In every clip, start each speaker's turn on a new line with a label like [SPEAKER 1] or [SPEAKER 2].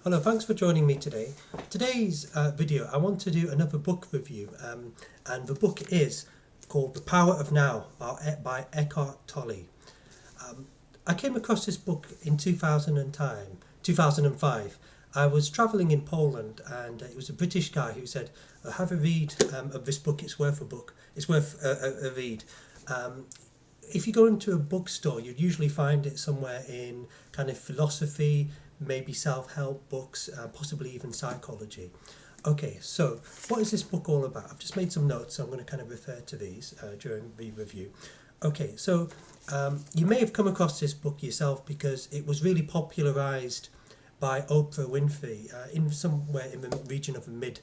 [SPEAKER 1] Hello, thanks for joining me today. Today's video, I want to do another book review, and the book is called The Power of Now by Eckhart Tolle. I came across this book in 2005. I was travelling in Poland, and it was a British guy who said, "Have a read of this book. It's worth a book. It's worth a read." Um, if you go into a bookstore, you'd usually find it somewhere in kind of philosophy, maybe self-help books, possibly even psychology. Okay, so what is this book all about? I've just made some notes, so I'm going to kind of refer to these during the review. Okay, so you may have come across this book yourself because it was really popularized by Oprah Winfrey in somewhere in the region of the mid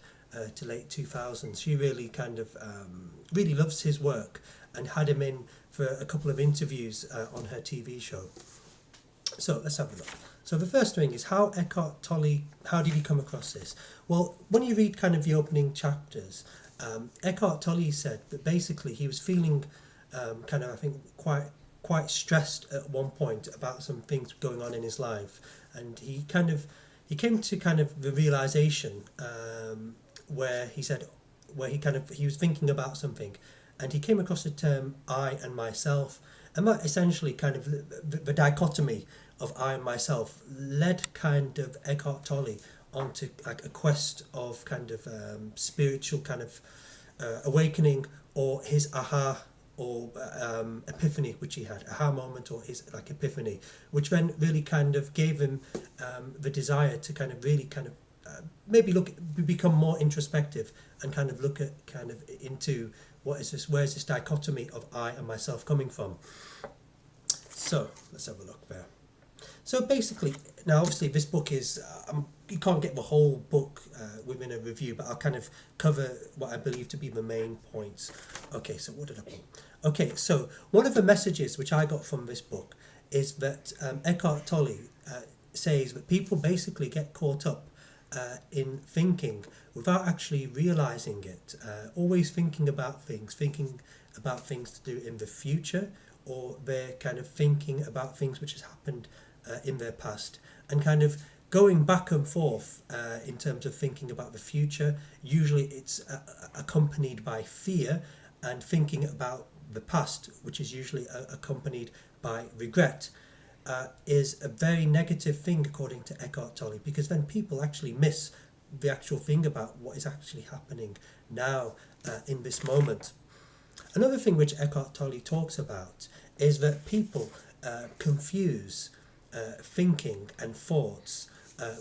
[SPEAKER 1] to late 2000s. She really kind of really loves his work and had him in for a couple of interviews on her TV show. So let's have a look. So the first thing is how Eckhart Tolle, how did he come across this? Well, when you read kind of the opening chapters, Eckhart Tolle said that basically he was feeling kind of, I think, quite stressed at one point about some things going on in his life, and he came to kind of the realization where he was thinking about something, and he came across the term I and myself, and that essentially kind of the dichotomy of I and myself led kind of Eckhart Tolle onto like a quest of kind of spiritual kind of awakening, or his aha or epiphany, which he had, aha moment, or his like epiphany, which then really kind of gave him the desire to kind of really kind of maybe become more introspective and kind of look at kind of into where's this dichotomy of I and myself coming from. So let's have a look there. So basically, now obviously this book is, you can't get the whole book within a review, but I'll kind of cover what I believe to be the main points. Okay, so what did I put? Okay, so one of the messages which I got from this book is that Eckhart Tolle says that people basically get caught up in thinking without actually realizing it, always thinking about things to do in the future, or they're kind of thinking about things which has happened in their past, and kind of going back and forth in terms of thinking about the future. Usually it's accompanied by fear, and thinking about the past, which is usually accompanied by regret, is a very negative thing according to Eckhart Tolle, because then people actually miss the actual thing about what is actually happening now in this moment. Another thing which Eckhart Tolle talks about is that people confuse thinking and thoughts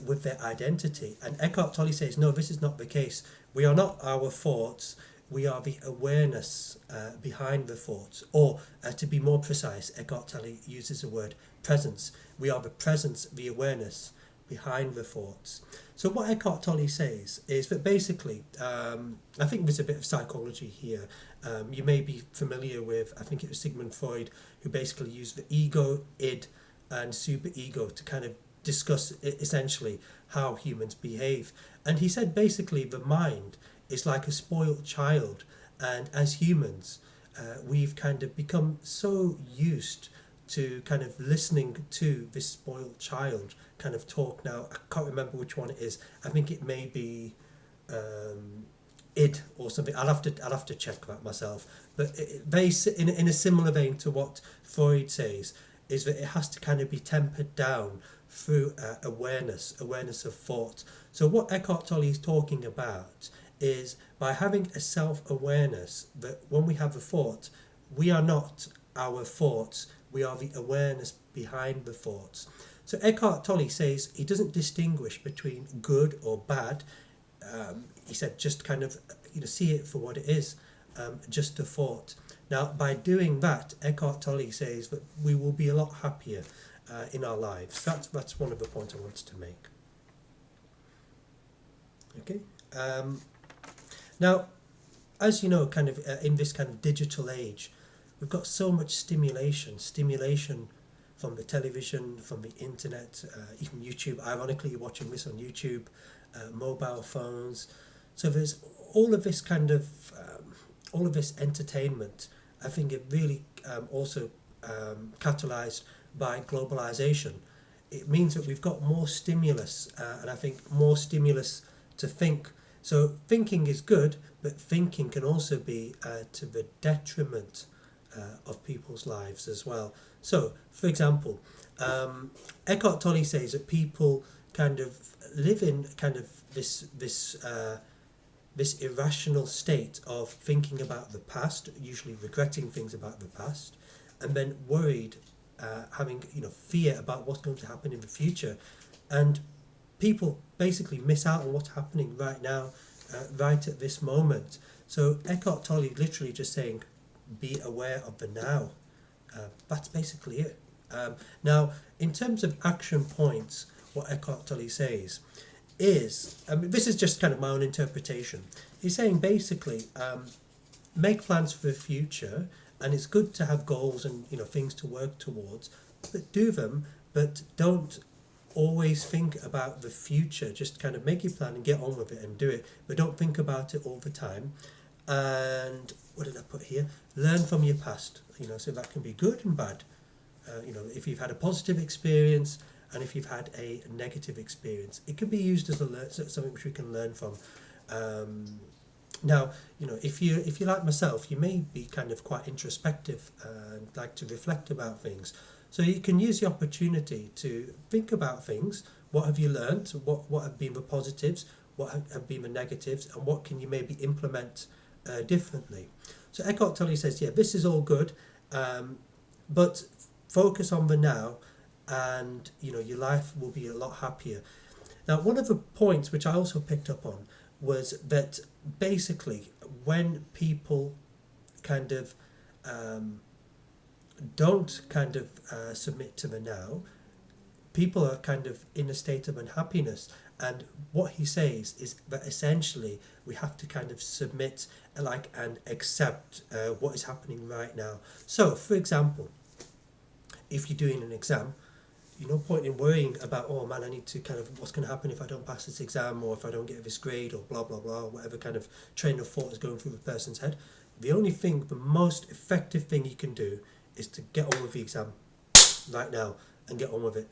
[SPEAKER 1] with their identity. And Eckhart Tolle says, no, this is not the case. We are not our thoughts, we are the awareness behind the thoughts. Or, to be more precise, Eckhart Tolle uses the word presence. We are the presence, the awareness behind the thoughts. So what Eckhart Tolle says is that basically, I think there's a bit of psychology here. You may be familiar with, I think it was Sigmund Freud, who basically used the ego, id, and superego to kind of discuss essentially how humans behave. And he said basically the mind is like a spoiled child, and as humans, we've kind of become so used to kind of listening to this spoiled child kind of talk. Now I can't remember which one it is. I think it may be id or something. I'll have to check that myself. But in a similar vein to what Freud says, is that it has to kind of be tempered down through awareness of thought. So what Eckhart Tolle is talking about is by having a self-awareness that when we have a thought, we are not our thoughts, we are the awareness behind the thoughts. So Eckhart Tolle says he doesn't distinguish between good or bad. He said just kind of see it for what it is, just a thought. Now by doing that, Eckhart Tolle says that we will be a lot happier in our lives. That's one of the points I wanted to make. Okay. Now, as you know, kind of in this kind of digital age, we've got so much stimulation from the television, from the internet, even YouTube. Ironically, you're watching this on YouTube, mobile phones. So there's all of this kind of, all of this entertainment. I think it really also catalyzed by globalization. it means that we've got more stimulus, and I think more stimulus to think. So thinking is good, but thinking can also be to the detriment of people's lives as well. So, for example, Eckhart Tolle says that people kind of live in kind of this irrational state of thinking about the past, usually regretting things about the past, and then worried, having fear about what's going to happen in the future, and people basically miss out on what's happening right now, right at this moment. So Eckhart Tolle literally just saying, be aware of the now. That's basically it. Now, in terms of action points, what Eckhart Tolle says is, this is just kind of my own interpretation. He's saying basically, make plans for the future, and it's good to have goals and things to work towards, but do them, but don't always think about the future. Just kind of make your plan and get on with it and do it, but don't think about it all the time. And what did I put here? Learn from your past. So that can be good and bad. If you've had a positive experience and if you've had a negative experience, it can be used as something which we can learn from. Now, if you like myself, you may be kind of quite introspective and like to reflect about things. So you can use the opportunity to think about things. What have you learned? What have been the positives? What have been the negatives? And what can you maybe implement differently? So Eckhart Tolle says, yeah, this is all good, but focus on the now, and your life will be a lot happier. Now, one of the points which I also picked up on was that basically when people kind of don't kind of submit to the now, people are kind of in a state of unhappiness. And what he says is that essentially we have to kind of submit and accept what is happening right now. So, for example, if you're doing an exam, no point in worrying about, oh man, I need to kind of, what's going to happen if I don't pass this exam, or if I don't get this grade, or blah, blah, blah, whatever kind of train of thought is going through the person's head. The only thing, the most effective thing you can do is to get on with the exam right now and get on with it.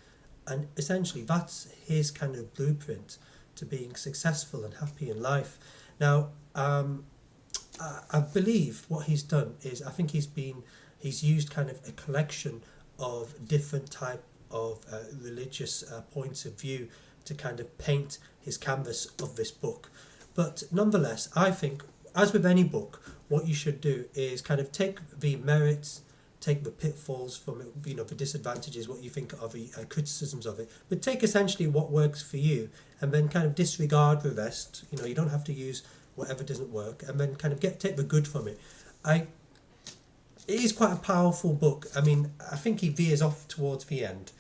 [SPEAKER 1] And essentially that's his kind of blueprint to being successful and happy in life. Now, I believe what he's done is, I think he's used kind of a collection of different type of religious points of view to kind of paint his canvas of this book. But nonetheless, I think, as with any book, what you should do is kind of take the merits, take the pitfalls from it, the disadvantages, what you think are the criticisms of it, but take essentially what works for you, and then kind of disregard the rest. You don't have to use whatever doesn't work, and then kind of take the good from it. It is quite a powerful book. I mean, I think he veers off towards the end,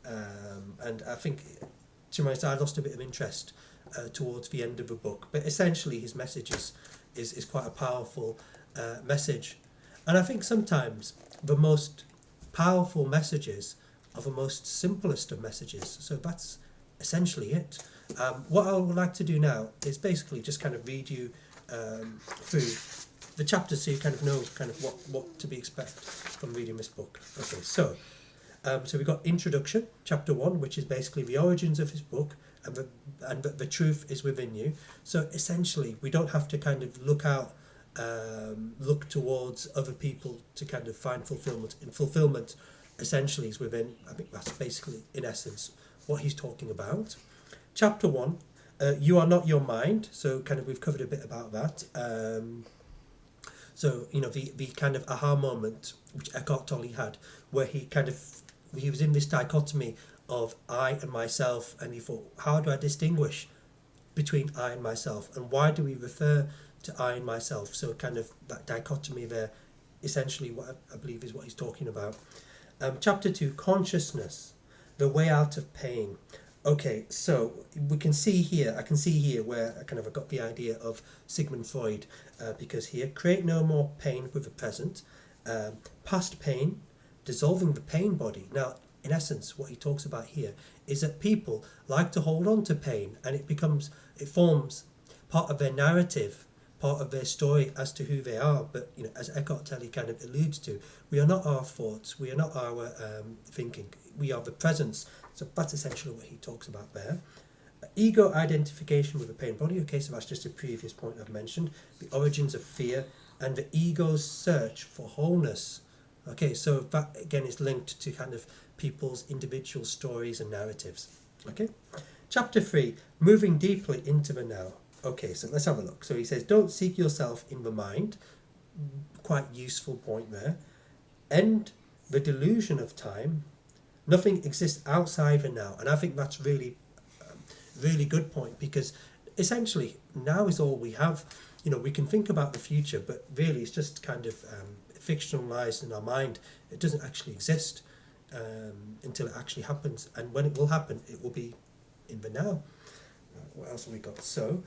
[SPEAKER 1] and I think, to my side, I lost a bit of interest towards the end of the book. But essentially, his message is quite a powerful message, and I think sometimes the most powerful messages are the most simplest of messages. So that's essentially it. What I would like to do now is basically just kind of read you through the chapters, so you kind of know kind of what to be expected from reading this book. Okay, so we've got introduction, chapter 1, which is basically the origins of his book, and the truth is within you. So essentially, we don't have to kind of look towards other people to kind of find fulfillment. And fulfillment essentially is within. I think that's basically, in essence, what he's talking about. Chapter 1, you are not your mind. So kind of we've covered a bit about that. So, the kind of aha moment which Eckhart Tolle had, where he was in this dichotomy of I and myself, and he thought, how do I distinguish between I and myself, and why do we refer to I and myself? So kind of that dichotomy there, essentially what I believe is what he's talking about. Chapter 2, consciousness, the way out of pain. Okay, so I can see here where I got the idea of Sigmund Freud, because here, create no more pain with the present, past pain, dissolving the pain body. Now, in essence, what he talks about here is that people like to hold on to pain, and it forms part of their narrative, part of their story as to who they are. But as Eckhart Tolle kind of alludes to, we are not our thoughts, we are not our thinking, we are the presence. So that's essentially what he talks about there. Ego identification with the pain body. Okay, so that's just a previous point I've mentioned. The origins of fear and the ego's search for wholeness. Okay, so that again is linked to kind of people's individual stories and narratives. Okay, chapter 3, moving deeply into the now. Okay, so let's have a look. So he says, don't seek yourself in the mind. Quite useful point there. End the delusion of time. Nothing exists outside the now. And I think that's really good point, because essentially now is all we have. You know, we can think about the future, but really it's just kind of fictionalized in our mind. It doesn't actually exist until it actually happens, and when it will happen, it will be in the now. What else have we got? So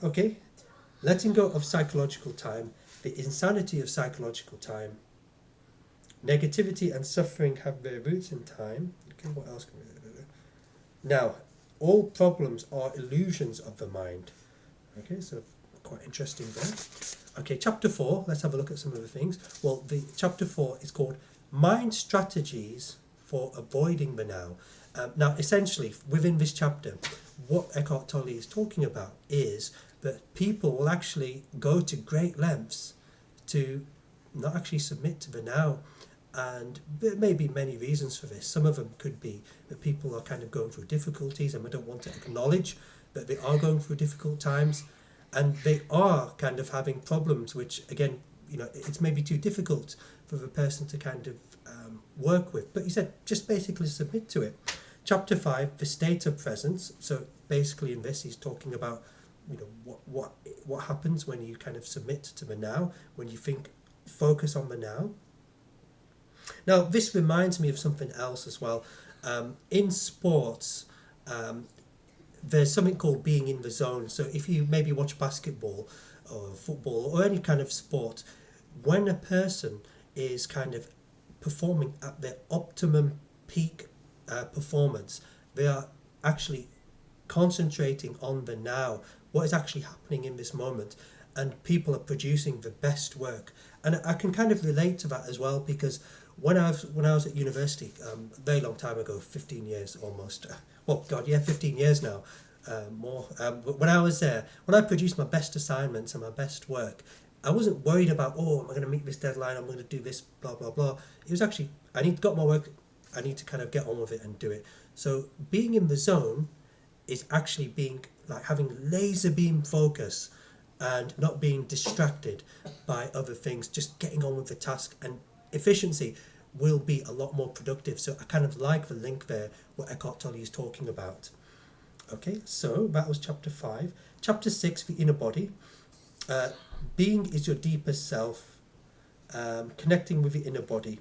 [SPEAKER 1] okay, letting go of psychological time, the insanity of psychological time. Negativity and suffering have their roots in time. Okay, what else can we do? Now, all problems are illusions of the mind. Okay, so quite interesting there. Okay, chapter 4, let's have a look at some of the things. Well, the chapter 4 is called Mind Strategies for Avoiding the Now. Now, essentially, within this chapter, what Eckhart Tolle is talking about is that people will actually go to great lengths to not actually submit to the now. And there may be many reasons for this. Some of them could be that people are kind of going through difficulties and we don't want to acknowledge that they are going through difficult times, and they are kind of having problems which, again, you know, it's maybe too difficult for the person to kind of work with. But he said just basically submit to it. Chapter 5, the state of presence. So basically in this he's talking about, you know, what happens when you kind of submit to the now, when you focus on the now. Now, this reminds me of something else as well. In sports, there's something called being in the zone. So if you maybe watch basketball or football or any kind of sport, when a person is kind of performing at their optimum peak performance, they are actually concentrating on the now, what is actually happening in this moment, and people are producing the best work. And I can kind of relate to that as well, because when I was at university, a very long time ago, 15 years almost, 15 years now, more. When I was there, when I produced my best assignments and my best work, I wasn't worried about, am I going to meet this deadline, I'm going to do this, blah, blah, blah. It was actually, got my work, I need to kind of get on with it and do it. So being in the zone is actually being like having laser beam focus and not being distracted by other things, just getting on with the task, and efficiency will be a lot more productive. So I kind of like the link there, what Eckhart Tolle is talking about. Okay, so that was chapter 5. Chapter 6, the inner body. Being is your deepest self, connecting with the inner body.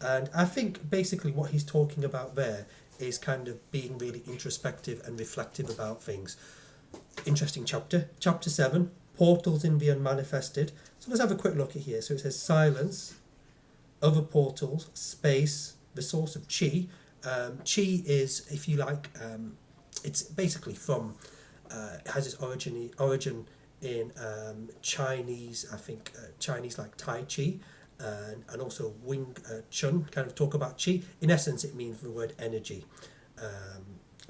[SPEAKER 1] And I think basically what he's talking about there is kind of being really introspective and reflective about things. Interesting chapter. Chapter 7, portals in the unmanifested. So let's have a quick look at here. So it says silence, other portals, space, the source of chi. Chi is, if you like, it's basically from, it has its origin in Chinese, I think Chinese like Tai Chi, and also Wing Chun kind of talk about chi. In essence, it means the word energy.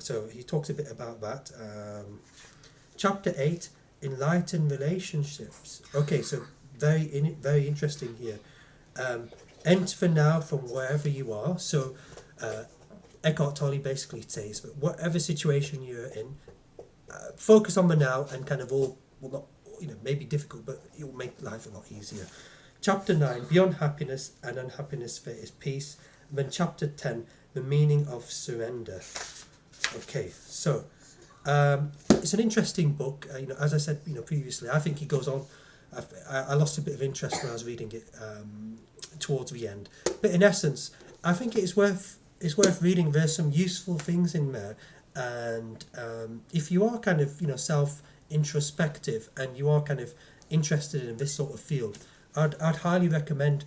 [SPEAKER 1] So he talks a bit about that. Chapter 8, enlightened relationships. Okay, so very interesting here. Enter for now from wherever you are. So Eckhart Tolle basically says that whatever situation you're in, focus on the now, and kind of all will not, maybe difficult, but it will make life a lot easier. Chapter 9, beyond happiness and unhappiness there is peace. And then chapter 10, the meaning of surrender. Okay, so it's an interesting book. As I said, previously, I think he goes on. I lost a bit of interest when I was reading it towards the end, but in essence, I think it's worth reading. There's some useful things in there, and if you are kind of self-introspective and you are kind of interested in this sort of field, I'd highly recommend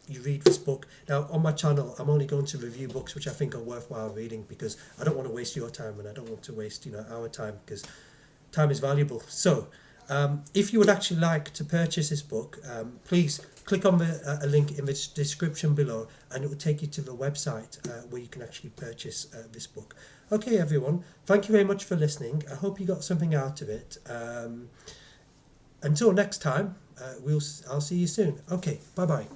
[SPEAKER 1] you read this book. Now, on my channel, I'm only going to review books which I think are worthwhile reading, because I don't want to waste your time and I don't want to waste our time, because time is valuable. So If you would actually like to purchase this book, please click on a link in the description below, and it will take you to the website where you can actually purchase this book. Okay, everyone, thank you very much for listening. I hope you got something out of it. Until next time, I'll see you soon. Okay, bye bye.